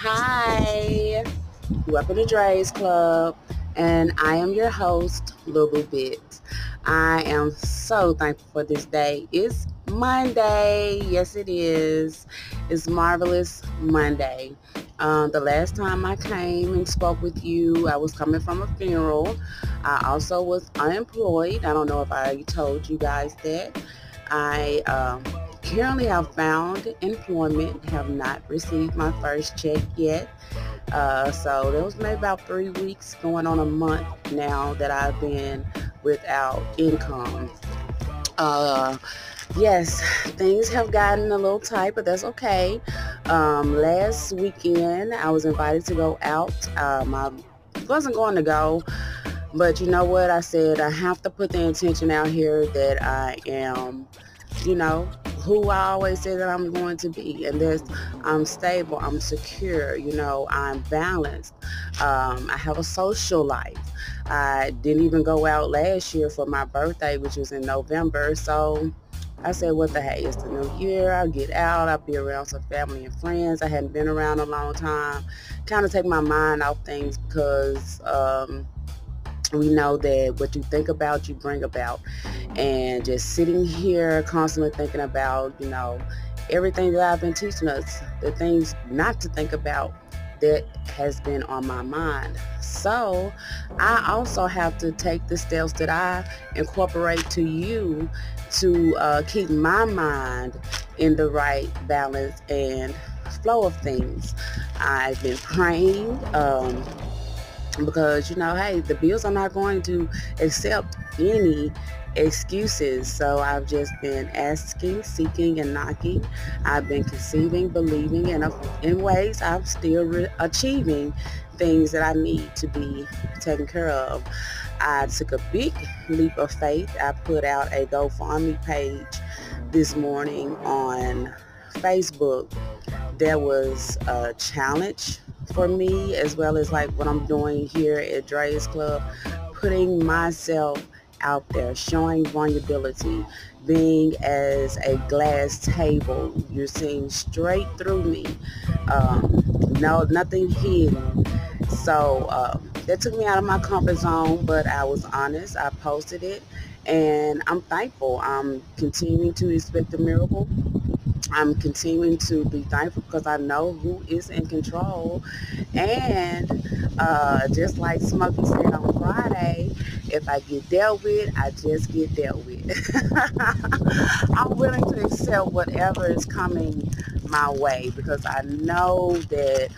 Hi, welcome to Dre's Club, and I am your host, Little Bit. I am so thankful for this day. It's Monday. Yes, it is. It's Marvelous Monday. The last time I came and spoke with you, I was coming from a funeral. I also was unemployed. I don't know if I told you guys that. I currently have found employment, have not received my first check yet. So there was maybe about 3 weeks, going on a month now, that I've been without income. Uh, yes, things have gotten a little tight, but that's okay. Last weekend, I was invited to go out. I wasn't going to go, but you know what? I said I have to put the intention out here that I am, who I always say that I'm going to be. And I'm stable, I'm secure, I'm balanced. I have a social life. I didn't even go out last year for my birthday, which was in November. So I said, what the hey, it's the new year. I'll get out. I'll be around some family and friends I hadn't been around a long time. Kind of take my mind off things because we know that what you think about, you bring about. And just sitting here constantly thinking about, everything that I've been teaching us, the things not to think about that has been on my mind. So I also have to take the steps that I incorporate to you to keep my mind in the right balance and flow of things. I've been praying. Because hey, the bills are not going to accept any excuses. So I've just been asking, seeking, and knocking. I've been conceiving, believing, and in ways I'm still achieving things that I need to be taken care of. I took a big leap of faith. I put out a GoFundMe page this morning on Facebook. There was a challenge for me, as well as like what I'm doing here at Dre's Club, putting myself out there, showing vulnerability, being as a glass table. You're seeing straight through me. No, nothing hidden. So that took me out of my comfort zone, but I was honest. I posted it, and I'm thankful. I'm continuing to expect a miracle. I'm continuing to be thankful because I know who is in control. And just like Smokey said on Friday, if I get dealt with, I just get dealt with. I'm willing to accept whatever is coming my way because I know that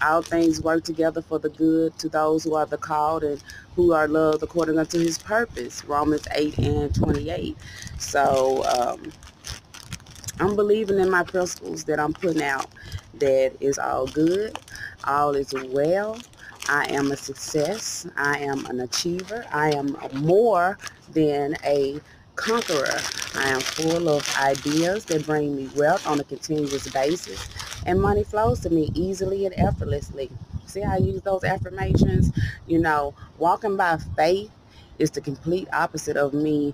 all things work together for the good to those who are the called and who are loved according unto his purpose. Romans 8:28. So I'm believing in my principles that I'm putting out, that is all good, all is well. I am a success. I am an achiever. I am more than a conqueror. I am full of ideas that bring me wealth on a continuous basis, and money flows to me easily and effortlessly. See how I use those affirmations? Walking by faith is the complete opposite of me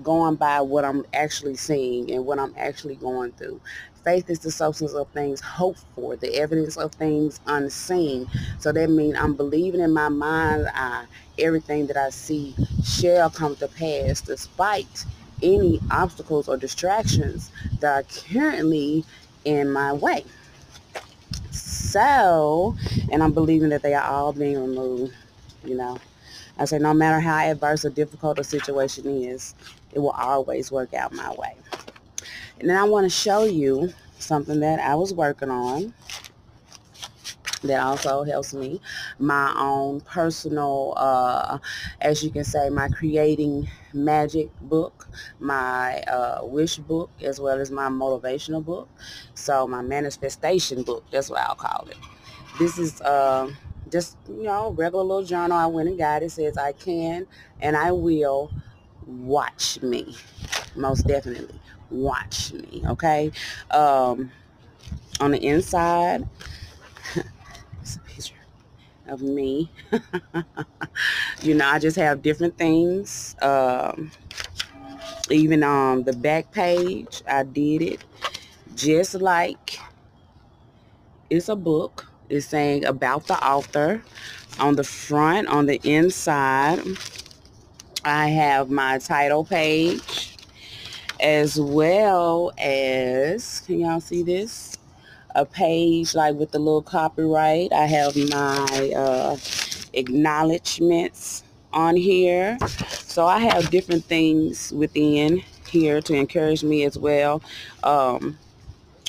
going by what I'm actually seeing and what I'm actually going through. Faith is the substance of things hoped for, the evidence of things unseen. So that means I'm believing in my mind's eye everything that I see shall come to pass, despite any obstacles or distractions that are currently in my way. So, and I'm believing that they are all being removed, you know. I say no matter how adverse or difficult a situation is, it will always work out my way. And then I want to show you something that I was working on that also helps me. My own personal, as you can say, my creating magic book, my wish book, as well as my motivational book. So my manifestation book, that's what I'll call it. This is just, regular little journal I went and got. It says I can and I will watch me. Most definitely watch me, okay? On the inside, it's a picture of me. I just have different things. Even on the back page, I did it just like it's a book. It's saying about the author. On the front, on the inside, I have my title page, as well as, can y'all see this? A page like with the little copyright. I have my acknowledgments on here. So I have different things within here to encourage me as well.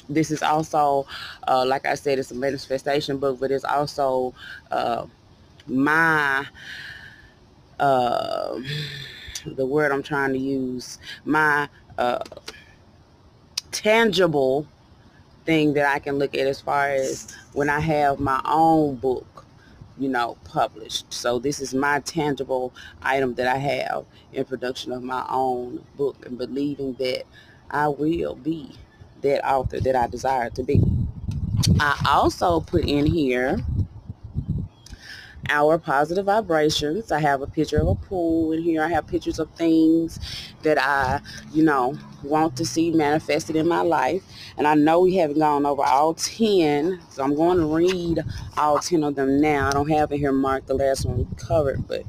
This is also, like I said, it's a manifestation book, but it's also my, uh, the word I'm trying to use, my tangible thing that I can look at as far as when I have my own book, published. So this is my tangible item that I have in production of my own book, and believing that I will be that author that I desire to be. I also put in here our positive vibrations. I have a picture of a pool in here. I have pictures of things that I, want to see manifested in my life. And I know we haven't gone over all 10, so I'm going to read all 10 of them now. I don't have it here marked the last one we covered, but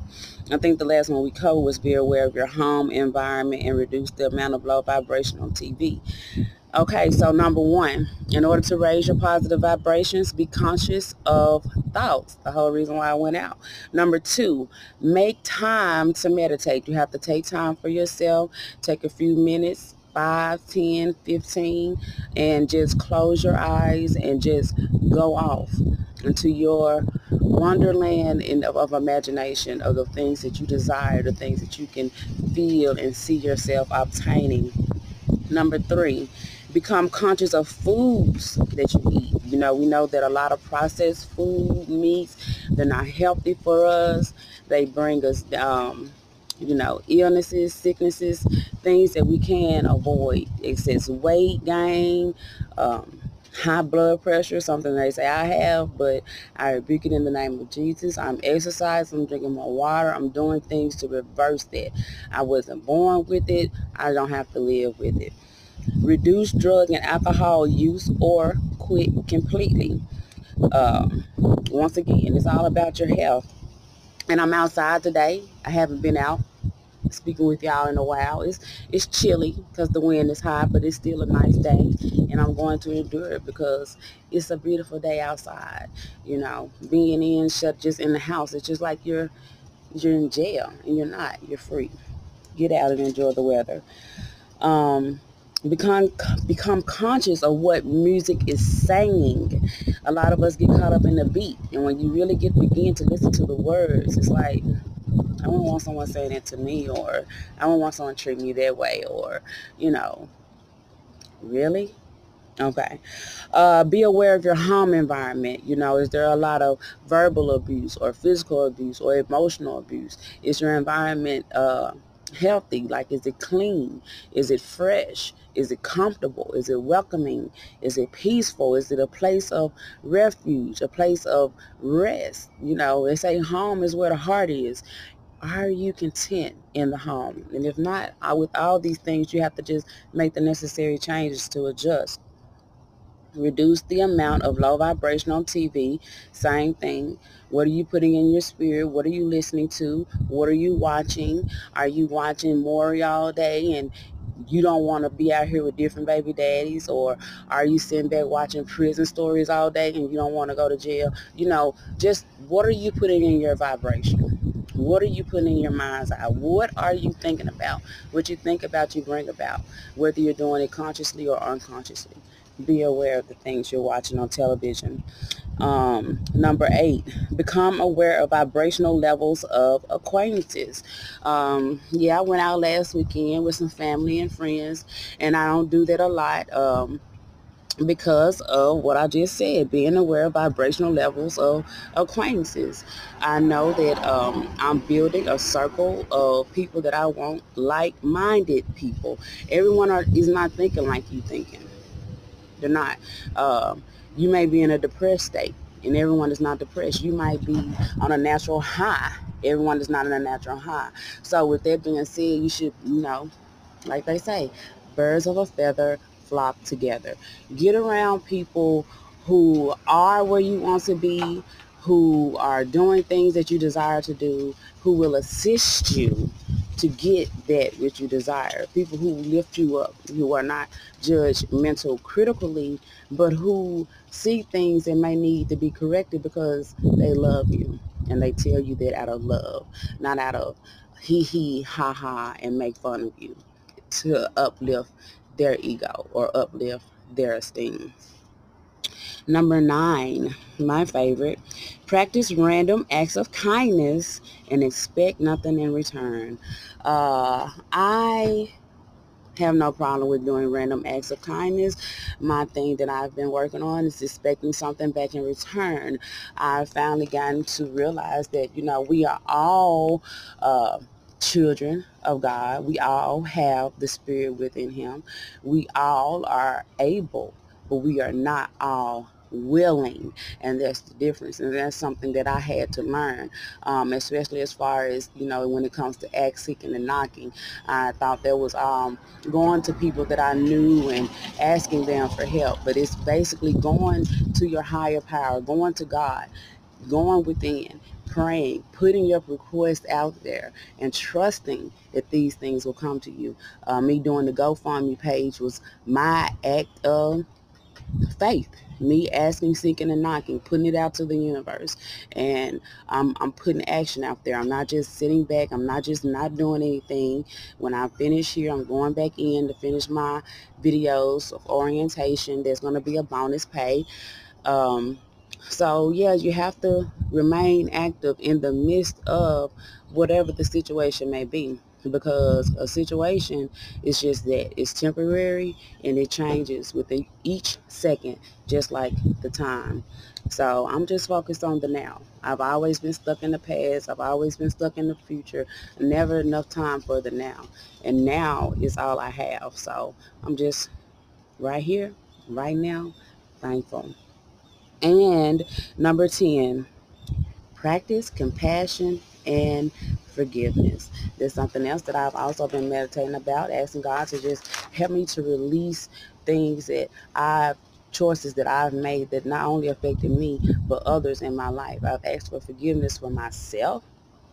I think the last one we covered was be aware of your home environment and reduce the amount of low vibration on TV. Okay, so number one, in order to raise your positive vibrations, be conscious of thoughts. The whole reason why I went out. Number two, make time to meditate. You have to take time for yourself. Take a few minutes, 5, 10, 15, and just close your eyes and just go off into your wonderland of imagination of the things that you desire, the things that you can feel and see yourself obtaining. Number three, become conscious of foods that you eat. We know that a lot of processed food, meats, they're not healthy for us. They bring us, illnesses, sicknesses, things that we can avoid. Excess weight gain, high blood pressure, something they say I have, but I rebuke it in the name of Jesus. I'm exercising, I'm drinking more water, I'm doing things to reverse that. I wasn't born with it. I don't have to live with it. Reduce drug and alcohol use or quit completely. Once again, it's all about your health. And I'm outside today. I haven't been out speaking with y'all in a while. It's chilly because the wind is high, but it's still a nice day, and I'm going to endure it because it's a beautiful day outside. Being in shut just in the house, it's just like you're in jail, and you're not. You're free. Get out and enjoy the weather. Become conscious of what music is saying. A lot of us get caught up in the beat, and when you really begin to listen to the words, it's like, I don't want someone saying that to me, or I don't want someone treating me that way, or really. Okay. Be aware of your home environment. Is there a lot of verbal abuse or physical abuse or emotional abuse? Is your environment healthy? Like, is it clean? Is it fresh? Is it comfortable? Is it welcoming? Is it peaceful? Is it a place of refuge, a place of rest? They say home is where the heart is. Are you content in the home? And if not, with all these things, you have to just make the necessary changes to adjust. Reduce the amount of low vibration on TV. Same thing. What are you putting in your spirit? What are you listening to? What are you watching? Are you watching Maury all day and you don't want to be out here with different baby daddies? Or are you sitting back watching prison stories all day and you don't want to go to jail? Just what are you putting in your vibration? What are you putting in your mind's eye? What are you thinking about? What you think about, you bring about, whether you're doing it consciously or unconsciously. Be aware of the things you're watching on television. Number 8, become aware of vibrational levels of acquaintances. I went out last weekend with some family and friends, and I don't do that a lot. Because of what I just said, being aware of vibrational levels of acquaintances. I know that I'm building a circle of people that I want, like-minded people. Everyone is not thinking like you thinking. They're not. You may be in a depressed state, and everyone is not depressed. You might be on a natural high. Everyone is not in a natural high. So with that being said, you should, like they say, birds of a feather flock together. Get around people who are where you want to be, who are doing things that you desire to do, who will assist you to get that which you desire. People who lift you up, who are not judgmental critically, but who see things that may need to be corrected because they love you. And they tell you that out of love, not out of hee ha ha and make fun of you, to uplift their ego or uplift their esteem. Number 9, my favorite, practice random acts of kindness and expect nothing in return. I have no problem with doing random acts of kindness. My thing that I've been working on is expecting something back in return. I've finally gotten to realize that, we are all children of God. We all have the Spirit within Him. We all are able, but we are not all willing, and that's the difference. And that's something that I had to learn, especially as far as, when it comes to act seeking and knocking. I thought there was going to people that I knew and asking them for help, but it's basically going to your higher power, going to God, going within, praying, putting your request out there, and trusting that these things will come to you. Me doing the GoFundMe page was my act of faith. Me asking, seeking, and knocking, putting it out to the universe. And I'm putting action out there. I'm not just sitting back. I'm not just not doing anything. When I finish here, I'm going back in to finish my videos of orientation. There's going to be a bonus pay. Um, so yeah, you have to remain active in the midst of whatever the situation may be, because a situation is just that. It's temporary and it changes within each second, just like the time. So I'm just focused on the now. I've always been stuck in the past. I've always been stuck in the future. Never enough time for the now. And now is all I have. So I'm just right here, right now, thankful. And number 10, practice compassion and forgiveness. There's something else that I've also been meditating about, asking God to just help me to release things choices that I've made that not only affected me, but others in my life. I've asked for forgiveness for myself,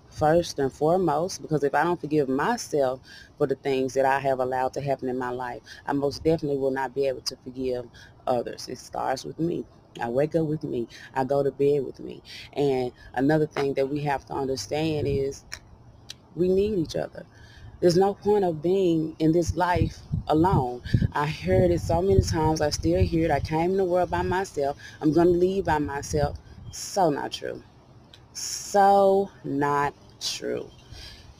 first and foremost, because if I don't forgive myself for the things that I have allowed to happen in my life, I most definitely will not be able to forgive others. It starts with me. I wake up with me. I go to bed with me. And another thing that we have to understand is we need each other. There's no point of being in this life alone. I heard it so many times. I still hear it. I came in the world by myself. I'm going to leave by myself. So not true. So not true.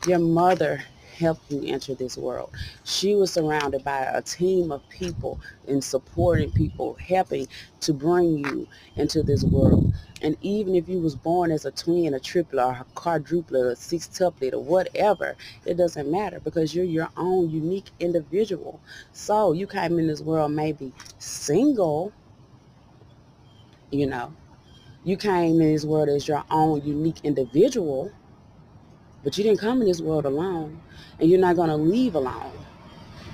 Your mother helped you enter this world. She was surrounded by a team of people and supporting people, helping to bring you into this world. And even if you was born as a twin, a triplet, or a quadruplet, a sextuplet, or whatever, it doesn't matter, because you're your own unique individual. So you came in this world maybe single, you know. You came in this world as your own unique individual, but you didn't come in this world alone, and you're not going to leave alone,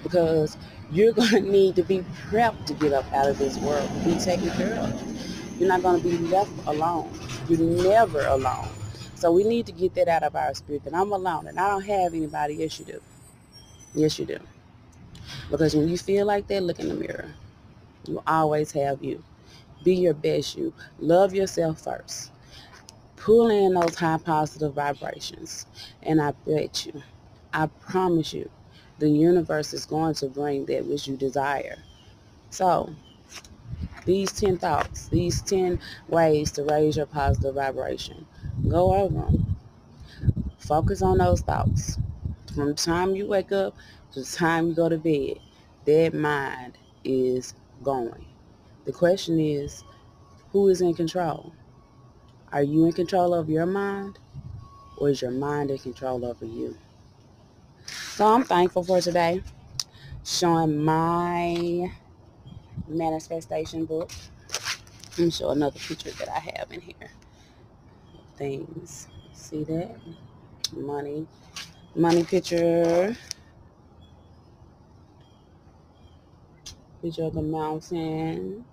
because you're going to need to be prepped to get up out of this world, to be taken care of. You're not going to be left alone. You're never alone. So we need to get that out of our spirit, that I'm alone and I don't have anybody. Yes, you do. Yes, you do. Because when you feel like that, look in the mirror. You always have you. Be your best you. Love yourself first. Pull in those high positive vibrations. And I bet you, I promise you, the universe is going to bring that which you desire. So, these 10 thoughts, these 10 ways to raise your positive vibration, go over them. Focus on those thoughts. From the time you wake up to the time you go to bed, that mind is going. The question is, who is in control? Are you in control of your mind, or is your mind in control over you? So I'm thankful for today, showing my manifestation book. Let me show another picture that I have in here. Things. See that? Money. Money picture. Picture of the mountain.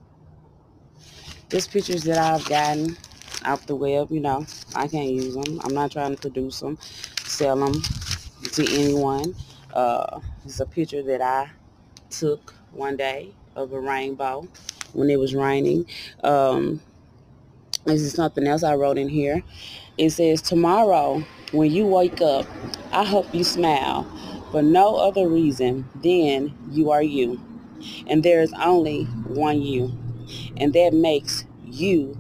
Just pictures that I've gotten off the web. You know, I can't use them. I'm not trying to produce them, sell them to anyone. It's a picture that I took one day of a rainbow when it was raining. This is something else I wrote in here. It says, tomorrow when you wake up, I hope you smile for no other reason than you are you. And there is only one you. And that makes you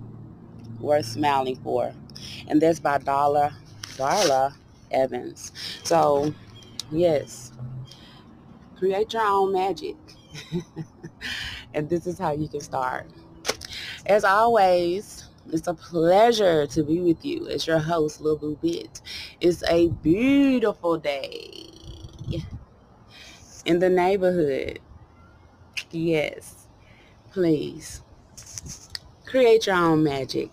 worth smiling for. And that's by Darla Evans. So, yes, create your own magic. And this is how you can start. As always, it's a pleasure to be with you as your host, Lil Boo Bit. It's a beautiful day in the neighborhood. Yes, please create your own magic.